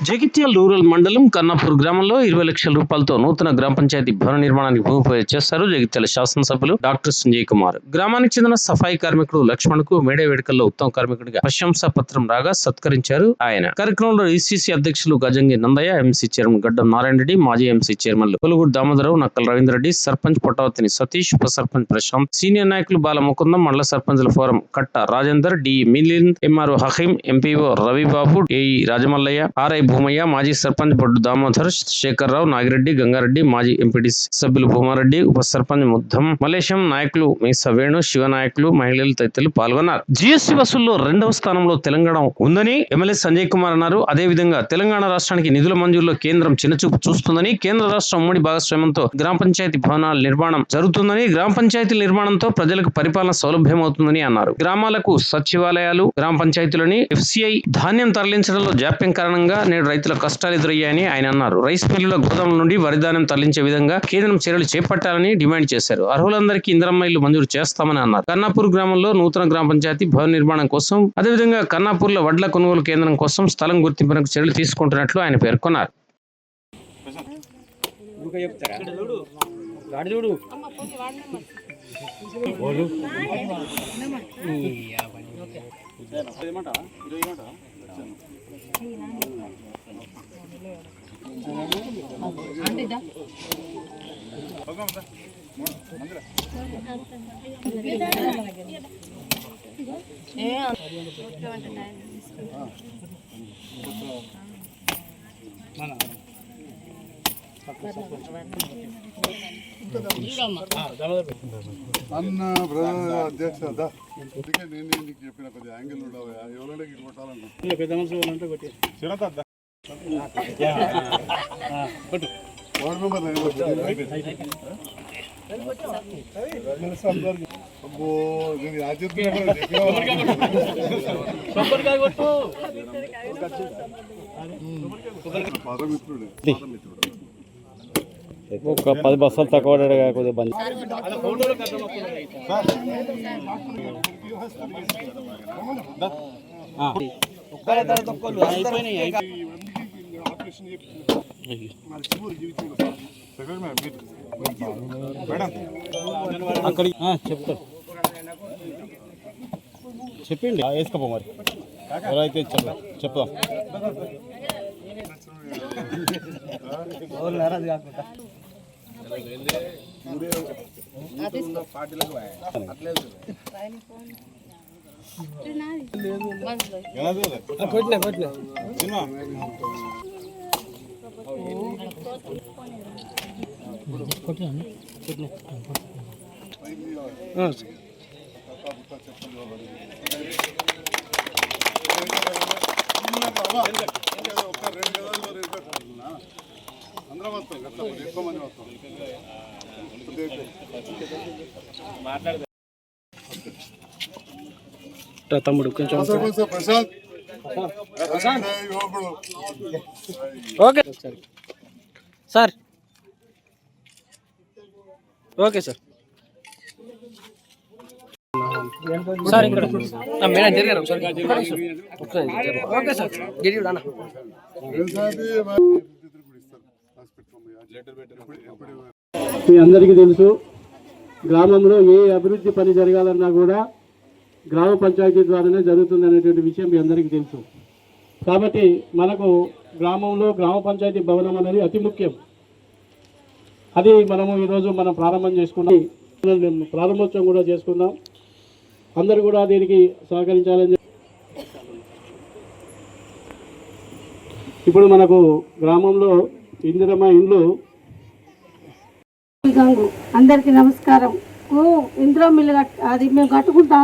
Jagtial rural మండలం కన్నాపూర్ గ్రామంలో 20 లక్షల రూపాయలతో నూతన గ్రామ పంచాయతీ భవన నిర్మాణానికి భూమి పూజ చేశారు జగిత్యాల శాసనసభ్యులు డాక్టర్ సంజయ్ కుమార్. గ్రామానికి చెందిన సఫాయి కార్మికుడు లక్ష్మణ్ కు మేడే వేడుకల్లో ఉత్తమ కార్మికుడిగా ప్రశంసా పత్రం రాగా సత్కరించారు ఆయన. కార్యక్రమంలో ఈసీసీ అధ్యక్షులు గజంగి నందయ్య, ఎంసీ చైర్మన్ గడ్డం నారాయణ రెడ్డి, మాజీ ఎంసీ చైర్మన్లు పొలుగుడు దామోదరరావు, నక్కల రవీంద్ర రెడ్డి, సర్పంచ్ పొట్టవతిని సతీష్, ఉప సర్పంచ్ ప్రశాంత్, సీనియర్ నాయకులు బాల ముకుందం, మండల సర్పంచుల forum Katta Rajender, D Milind, MRO Hakeem, MPO Ravibabu, AE Rajamallaiah, RI Bhumaiah, మాజీ సర్పంచ్ బొడ్డు దామోదర్, శేఖర్రావు, నాగిరెడ్డి, గంగారెడ్డి, మాజీ ఎంపీటీ సభ్యులు భూమారెడ్డి, ఉప సర్పంచ్ ముద్దం మలేశం, నాయకులు మీసా వేణు, శివ నాయకులు, మహిళలు తదితరులు పాల్గొన్నారు. జీఎస్టీ వసూల్లో 2వ స్థానంలో తెలంగాణ ఉందని ఎమ్మెల్యే సంజయ్ కుమార్ అన్నారు. అదేవిధంగా తెలంగాణ రాష్ట్రానికి నిధుల మంజూరులో కేంద్రం చిన్నచూపు చూస్తుందని, కేంద్ర రాష్ట్ర ఉమ్మడి భాగస్వామ్యంతో గ్రామ పంచాయతీ భవనాల నిర్మాణం జరుగుతుందని, గ్రామ పంచాయతీల నిర్మాణంతో ప్రజలకు పరిపాలన సౌలభ్యమవుతుందని అన్నారు. గ్రామాలకు సచివాలయాలు, గ్రామ పంచాయతీలని ఎఫ్సిఐ ధాన్యం తరలించడంలో జాప్యం కారణంగా నేడు రైతుల కష్టాలు ఎదురయ్యాయని ఆయన అన్నారు. రైస్ మిల్లుల గోదాముల నుండి వరి ధాన్యం తరలించే విధంగా కేంద్రం చర్యలు చేపట్టాలని డిమాండ్ చేశారు. అర్హులందరికీ ఇందిరమ్మ ఇల్లు మంజూరు చేస్తామని అన్నారు. కన్నాపూర్ గ్రామంలో నూతన గ్రామ పంచాయతీ భవన నిర్మాణం కోసం, అదేవిధంగా కన్నాపూర్ లో వడ్ల కొనుగోలు కేంద్రం కోసం స్థలం గుర్తింపునకు చర్యలు తీసుకుంటున్నట్లు ఆయన పేర్కొన్నారు. అన్న బ్రదర్ అధ్యక్ష అందుకే నేను నీకు చెప్పిన కొద్దిగా యాంగిల్ ఉండవు ఎవరైనా కొట్టాలన్నా పెద్ద మనుషులు వార్డు మెంబర్ అబ్బో పాదమిత్రుడే ఒక 10 బస్సులు తక్కువ కొద్దిగా బంద్ అక్కడికి చెప్తారు చెప్పిండి వేసుకోపో మరి ఎవరైతే చెప్తాం అందరం వస్తాం ఎక్కువ మంది వస్తాం తమ్ముడు కొంచెం Prashant okay sir okay sir sir ఇక్కడ మేడం జరిగారు ఓకే సార్ మీ అందరికీ తెలుసు, గ్రామంలో ఏ అభివృద్ధి పని జరగాలన్నా కూడా గ్రామ పంచాయతీ ద్వారానే జరుగుతుంది అనేటువంటి విషయం మీ అందరికీ తెలుసు. కాబట్టి మనకు గ్రామంలో గ్రామ పంచాయతీ భవనం అనేది అతి ముఖ్యం. అది మనము ఈరోజు మనం ప్రారంభం చేసుకున్నాం, ప్రారంభోత్సవం కూడా చేసుకుందాం. అందరూ కూడా దీనికి సహకరించాలని. ఇప్పుడు మనకు గ్రామంలో ఇందిరమ్మ ఇండ్లు. అందరికీ నమస్కారం. ఇందిరా మిల్లు అది మేము కట్టుకుంటాం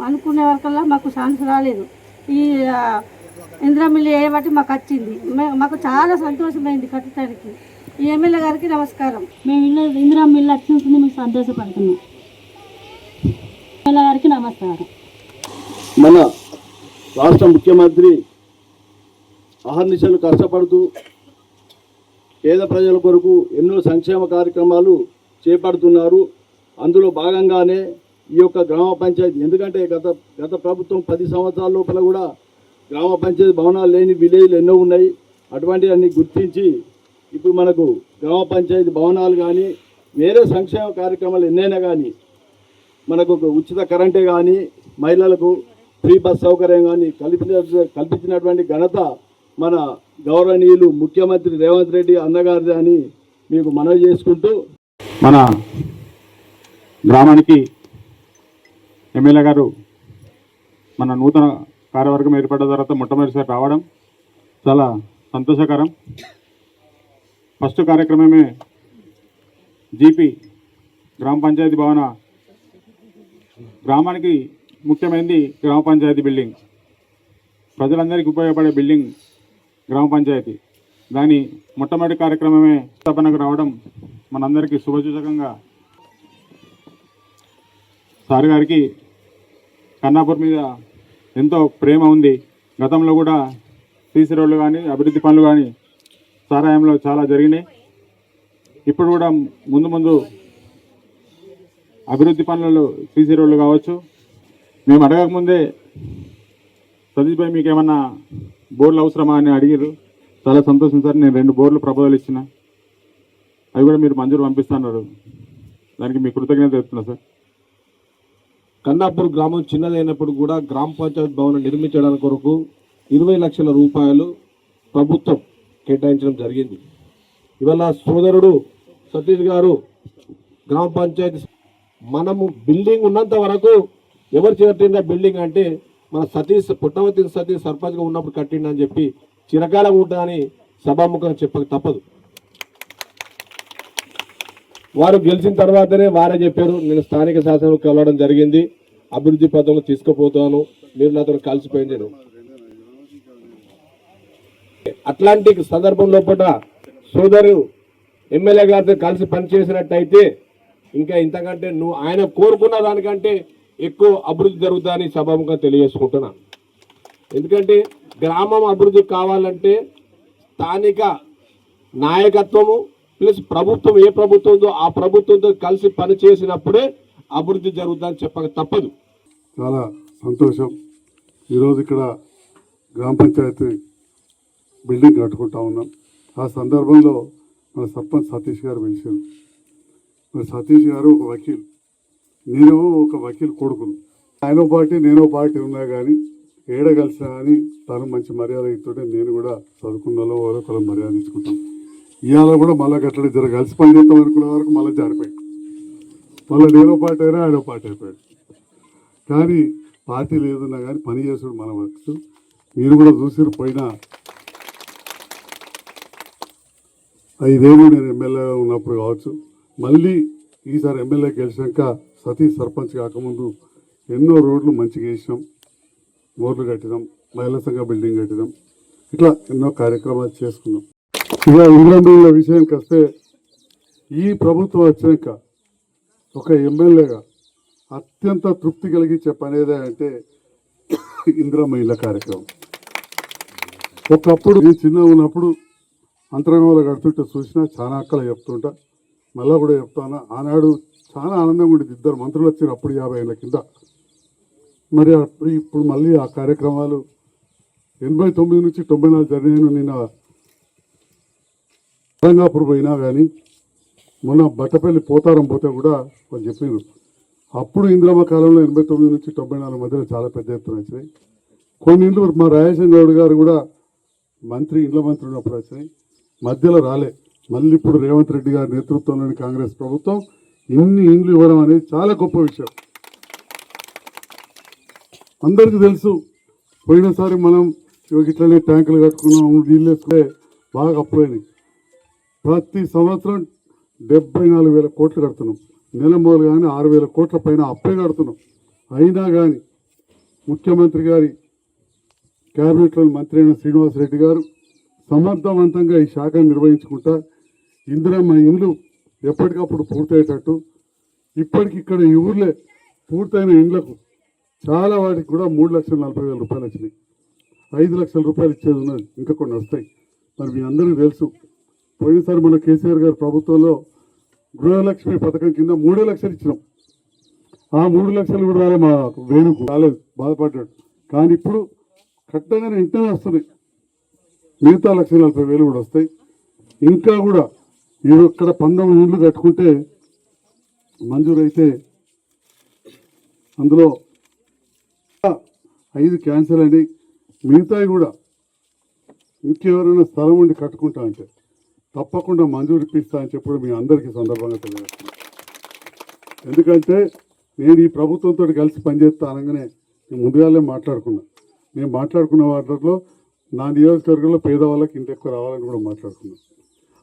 అనుకునే వరకల్లా మాకు ఛాన్స్ రాలేదు. ఈ ఇందిరా మిల్లు చేయబట్టి మాకు వచ్చింది. మాకు చాలా సంతోషమైంది కట్టడానికి. ఈ ఎమ్మెల్యే గారికి నమస్కారం. మేము ఇందిరా మిల్లు వచ్చినందుకు మేము సంతోషపడుతున్నాం. ఎమ్మెల్యే గారికి నమస్కారం. మన రాష్ట్ర ముఖ్యమంత్రి అహర్నిశలు కష్టపడుతూ పేద ప్రజల కొరకు ఎన్నో సంక్షేమ కార్యక్రమాలు చేపడుతున్నారు. అందులో భాగంగానే ఈ యొక్క గ్రామ పంచాయతీ, ఎందుకంటే గత ప్రభుత్వం 10 సంవత్సరాల లోపల కూడా గ్రామ పంచాయతీ భవనాలు లేని విలేజ్లు ఎన్నో ఉన్నాయి. అటువంటివన్నీ గుర్తించి ఇప్పుడు మనకు గ్రామ పంచాయతీ భవనాలు కానీ వేరే సంక్షేమ కార్యక్రమాలు ఎన్నైనా కానీ మనకు ఒక ఉచిత కరెంటే కానీ మహిళలకు ఫ్రీ బస్ సౌకర్యం కానీ కల్పించినటువంటి ఘనత మన గౌరవనీయులు ముఖ్యమంత్రి రేవంత్ రెడ్డి అన్నగారిది అని మీకు మనవి చేసుకుంటూ మన గ్రామానికి ఎమ్మెల్యే గారు మన నూతన కార్యవర్గం ఏర్పడిన తర్వాత మొట్టమొదటిసారి రావడం చాలా సంతోషకరం. ఫస్ట్ కార్యక్రమమే జీపీ గ్రామ పంచాయతీ భవన గ్రామానికి ముఖ్యమైనది గ్రామ పంచాయతీ బిల్డింగ్, ప్రజలందరికీ ఉపయోగపడే బిల్డింగ్ గ్రామ పంచాయతీ. దాని మొట్టమొదటి కార్యక్రమమే స్థాపనకు రావడం మనందరికీ శుభసూచకంగా. సార్ గారికి కన్నాపూర్ మీద ఎంతో ప్రేమ ఉంది. గతంలో కూడా సీసీ రోడ్లు కానీ అభివృద్ధి పనులు కానీ సారాయంలో చాలా జరిగినాయి. ఇప్పుడు కూడా ముందు ముందు అభివృద్ధి పనులలో సీసీ రోడ్లు కావచ్చు. మేము అడగకముందే సతీష్ భాయ్ మీకు ఏమన్నా బోర్లు అవసరమా అని అడిగారు. చాలా సంతోషం సార్. నేను 2 బోర్లు ప్రపోజల్ ఇచ్చిన, అవి కూడా మీరు మంజూరు పంపిస్తున్నారు. దానికి మీ కృతజ్ఞత చెప్తున్నా సార్. కన్నాపూర్ గ్రామం చిన్నదైనప్పుడు కూడా గ్రామ పంచాయతీ భవనం నిర్మించడానికి కొరకు 20 లక్షల రూపాయలు ప్రభుత్వం కేటాయించడం జరిగింది. ఇవాళ సోదరుడు సతీష్ గారు గ్రామ పంచాయతీ మనము బిల్డింగ్ ఉన్నంత వరకు ఎవరు చేపట్టిన బిల్డింగ్ అంటే మన సతీష్ పుట్టమతి సతీష్ సర్పంచ్గా ఉన్నప్పుడు కట్టిండని చెప్పి చిరకాలం ఉంటుందని సభాముఖంగా చెప్పక తప్పదు. వారు గెలిచిన తర్వాతనే వారే చెప్పారు, నేను స్థానిక శాసనం కలవడం జరిగింది, అభివృద్ధి పథంలో తీసుకుపోతాను, మీరు నాతో కలిసిపోయింది. అట్లాంటి సందర్భం లోపల సోదరు ఎమ్మెల్యే గారితో కలిసి పనిచేసినట్టయితే ఇంకా ఇంతకంటే ఆయన కోరుకున్న దానికంటే ఎక్కువ అభివృద్ధి జరుగుతుందని సభాముఖంగా తెలియజేసుకుంటున్నాను. ఎందుకంటే గ్రామం అభివృద్ధి కావాలంటే స్థానిక నాయకత్వము ప్లస్ ప్రభుత్వం, ఏ ప్రభుత్వం ఉందో ఆ ప్రభుత్వంతో కలిసి పనిచేసినప్పుడే అభివృద్ధి జరుగుతుందని చెప్పక తప్పదు. చాలా సంతోషం. ఈరోజు ఇక్కడ గ్రామ పంచాయతీ బిల్డింగ్ కట్టుకుంటా ఉన్నాం. ఆ సందర్భంలో మన సర్పంచ్ సతీష్ గారు పిలిచారు. మరి సతీష్ గారు ఒక వకీల్, నేను ఒక వకీల్ కొడుకును. ఆయనో పార్టీ నేనో పార్టీ ఉన్నా కానీ ఏడ కలిసినా కానీ తను మంచి మర్యాద ఇస్తుంటే నేను కూడా చదువుకున్నలో ఒకరు మర్యాద ఇచ్చుకుంటాం. ఇవాళ కూడా మళ్ళీ గట్లనే జర కలిసి పని చేద్దాం అనుకునే వరకు మళ్ళీ జారిపోయాడు. మళ్ళీ నేనో పార్టీ అయినా ఆయనో పార్టీ అయిపోయాడు. కానీ పార్టీ లేదన్నా కానీ పని చేసుడు మన వర్క్స్. మీరు కూడా చూసిరు, పోయిన 5 ఏళ్ళు నేను ఎమ్మెల్యేగా ఉన్నప్పుడు కావచ్చు, మళ్ళీ ఈసారి ఎమ్మెల్యే గెలిచాక సతీష్ సర్పంచ్ కాకముందు ఎన్నో రోడ్లు మంచిగా వేసినాం, బోర్లు కట్టినాం, మహిళా సంఘ బిల్డింగ్ కట్టినాం, ఇట్లా ఎన్నో కార్యక్రమాలు చేసుకున్నాం. ఇక ఇంద్రమిల్ల విషయానికి వస్తే ఈ ప్రభుత్వం వచ్చాక ఒక ఎమ్మెల్యేగా అత్యంత తృప్తి కలిగించే పని ఏదే అంటే ఇంద్రమిల్ల కార్యక్రమం. ఒకప్పుడు నేను చిన్నగా ఉన్నప్పుడు అంతరంగంలో కడుతుంటే చూసినా చాలా అక్కల చెప్తుంటా, మళ్ళీ కూడా చెప్తాను. ఆనాడు చాలా ఆనందంగా ఉండేది. 2 మంత్రులు వచ్చారు అప్పుడు 50 ఏళ్ళ కింద. మరి ఇప్పుడు మళ్ళీ ఆ కార్యక్రమాలు 89 నుంచి 94 జరిగినాను. నిన్న రంగాపూర్ పోయినా కానీ మొన్న బట్టపల్లి పోతారం పోతే కూడా వాళ్ళు చెప్పారు, అప్పుడు ఇంద్రమ్మ కాలంలో 89 నుంచి 94 మధ్యలో చాలా పెద్ద ఎత్తున వచ్చినాయి. కొన్ని ఇండ్లు మా రాజేశం గౌడ్ గారు కూడా ఇండ్ల మంత్రి ఉన్నప్పుడు వచ్చినాయి, మధ్యలో రాలే. మళ్ళీ ఇప్పుడు రేవంత్ రెడ్డి గారి నేతృత్వంలోని కాంగ్రెస్ ప్రభుత్వం ఇన్ని ఇండ్లు ఇవ్వడం అనేది చాలా గొప్ప విషయం. అందరికీ తెలుసు, పోయినసారి మనం ఇట్లనే ట్యాంకులు కట్టుకున్నాం, నీళ్ళు వేసుకుంటే బాగా అప్పులైనవి. ప్రతి సంవత్సరం 74,000 కోట్లు కడుతున్నాం. నెల మొదలు కానీ 6,000 కోట్ల పైన అప్పే కడుతున్నాం. అయినా కానీ ముఖ్యమంత్రి గారి క్యాబినెట్లోని మంత్రి అయిన శ్రీనివాసరెడ్డి గారు సమర్థవంతంగా ఈ శాఖను నిర్వహించుకుంటా ఇందిరమ్మ ఇండ్లు ఎప్పటికప్పుడు పూర్తయ్యేటట్టు, ఇప్పటికి ఇక్కడ ఈ ఊర్లే పూర్తయిన ఇండ్లకు చాలా వాటికి కూడా 3,40,000 రూపాయలు వచ్చినాయి. 5 లక్షల రూపాయలు ఇచ్చేది ఉన్నది, ఇంకా కొన్ని వస్తాయి. మరి మీ అందరికీ తెలుసు, పోయినసారి మన కేసీఆర్ గారి ప్రభుత్వంలో గృహలక్ష్మి పథకం కింద 3 లక్షలు ఇచ్చినాం. ఆ 3 లక్షలు కూడా రాలే, మా వేణుకు రాలేదు, బాధపడ్డాడు. కానీ ఇప్పుడు కట్టగానే వెంటనే వస్తున్నాయి. మిగతా 1,40,000 కూడా వస్తాయి. ఇంకా కూడా ఇక్కడ 19 ఇళ్ళు కట్టుకుంటే మంజూరైతే అందులో 5 క్యాన్సిల్ అండి. మిగతాయి కూడా ఇంకెవరైనా స్థలం ఉండి కట్టుకుంటా అంటే తప్పకుండా మంజూరు ఇప్పిస్తా అని చెప్పడం మీ అందరికీ సందర్భంగా తెలియజేస్తున్నాను. ఎందుకంటే నేను ఈ ప్రభుత్వంతో కలిసి పనిచేస్తా అనగానే నేను ముందుగానే మాట్లాడుకున్నా. నేను మాట్లాడుకున్న వాటిలో నా నియోజకవర్గంలో పేదవాళ్ళకి ఇంత ఎక్కువ రావాలని కూడా మాట్లాడుకున్నాను.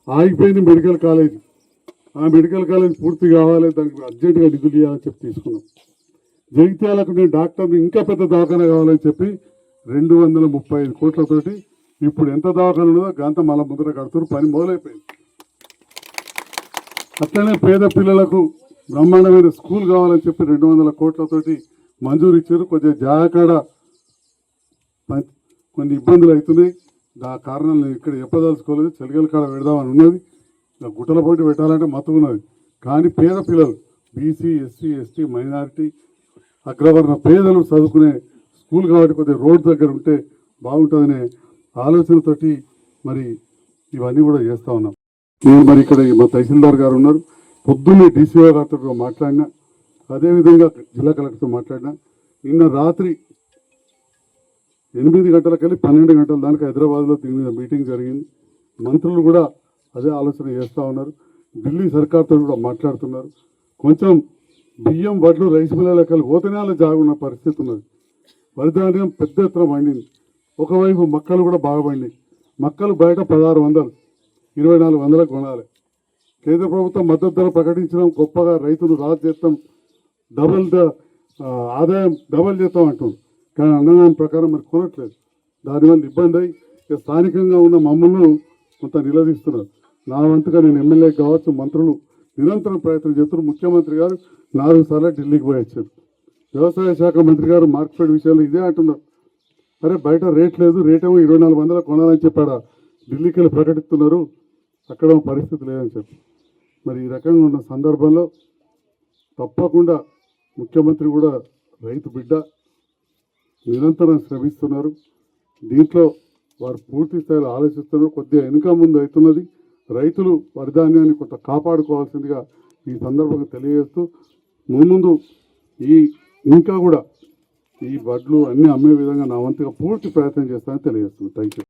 ఆగిపోయింది మెడికల్ కాలేజ్. ఆ మెడికల్ కాలేజ్ పూర్తి కావాలి, దానికి అర్జెంటుగా నిధులు ఇవ్వాలని చెప్పి తీసుకున్నాం. జగిత్యాలకు నేను డాక్టర్ని ఇంకా పెద్ద దవాఖాన కావాలని చెప్పి 235 కోట్లతోటి ఇప్పుడు ఎంత దవాఖాన ఉన్నదో గంత మళ్ళా ముద్ర కడుతున్నారు. పని మొదలైపోయింది. అట్లనే పేద పిల్లలకు బ్రహ్మాండమైన స్కూల్ కావాలని చెప్పి 200 కోట్లతోటి మంజూరు ఇచ్చారు. కొద్దిగా జాకాడ కొన్ని ఇబ్బందులు అవుతున్నాయి. ఆ కారణాలు నేను ఇక్కడ చెప్పదలుచుకోలేదు. చెలిగల కాడ పెడదామని ఉన్నది. గుట్టల పోటీ పెట్టాలంటే మత్తుకున్నది. కానీ పేద పిల్లలు బీసీ, ఎస్సీ, ఎస్టీ, మైనారిటీ, అగ్రవర్ణ పేదలు చదువుకునే స్కూల్ కాబట్టి కొద్దిగా రోడ్ దగ్గర ఉంటే బాగుంటుందనే ఆలోచనతోటి మరి ఇవన్నీ కూడా చేస్తూ ఉన్నాం. నేను మరి ఇక్కడ మా తహసీల్దార్ గారు ఉన్నారు. పొద్దున్నే డీసీఓ గారితో మాట్లాడినా, అదేవిధంగా జిల్లా కలెక్టర్తో మాట్లాడినా. నిన్న రాత్రి 8 గంటలకెళ్ళి 12 గంటల దానికి హైదరాబాద్లో దీని మీద మీటింగ్ జరిగింది. మంత్రులు కూడా అదే ఆలోచన చేస్తూ ఉన్నారు. ఢిల్లీ సర్కార్తో కూడా మాట్లాడుతున్నారు. కొంచెం బియ్యం, వడ్లు, రైస్ మిల్లలకి పోతేనే అలా జాగున్న పరిస్థితి ఉన్నది. వరిధాన్యం పెద్ద ఎత్తున పండింది. ఒకవైపు మక్కలు కూడా బాగా పండినాయి. మక్కలు బయట 1600, 2400 కొనాలి. కేంద్ర ప్రభుత్వం మద్దతు ధర ప్రకటించడం గొప్పగా రైతులు రాజు చేస్తాం, ఆదాయం డబల్ చేస్తాం అంటుంది. కానీ అన్నదానం ప్రకారం మరి కొనట్లేదు. దానివల్ల ఇబ్బంది అయి స్థానికంగా ఉన్న మమ్మల్ని కొంత నిలదీస్తున్నారు. నా వంతుగా నేను ఎమ్మెల్యే కావచ్చు, మంత్రులు నిరంతరం ప్రయత్నం చేస్తున్నారు. ముఖ్యమంత్రి గారు 4 సార్లు ఢిల్లీకి పోయి వచ్చారు. వ్యవసాయ శాఖ మంత్రి గారు మార్కెట్ విషయంలో ఇదే అంటున్నారు. అరే బయట రేట్ లేదు, రేటేమో 2400 కొనాలని చెప్పాడా, ఢిల్లీకి వెళ్ళి ప్రకటిస్తున్నారు, అక్కడ పరిస్థితి లేదని చెప్పి. మరి ఈ రకంగా ఉన్న సందర్భంలో తప్పకుండా ముఖ్యమంత్రి కూడా రైతు బిడ్డ, నిరంతరం శ్రమిస్తున్నారు. దీంట్లో వారు పూర్తి స్థాయిలో ఆలోచిస్తున్నారు. కొద్దిగా వెనుక ముందు అవుతున్నది. రైతులు వరిధాన్యాన్ని కొంత కాపాడుకోవాల్సిందిగా ఈ సందర్భంగా తెలియజేస్తూ ముందు ఇంకా కూడా ఈ వడ్లు అన్నీ అమ్మే విధంగా నా వంతుగా పూర్తి ప్రయత్నం చేస్తానని తెలియజేస్తున్నాను. Thank you.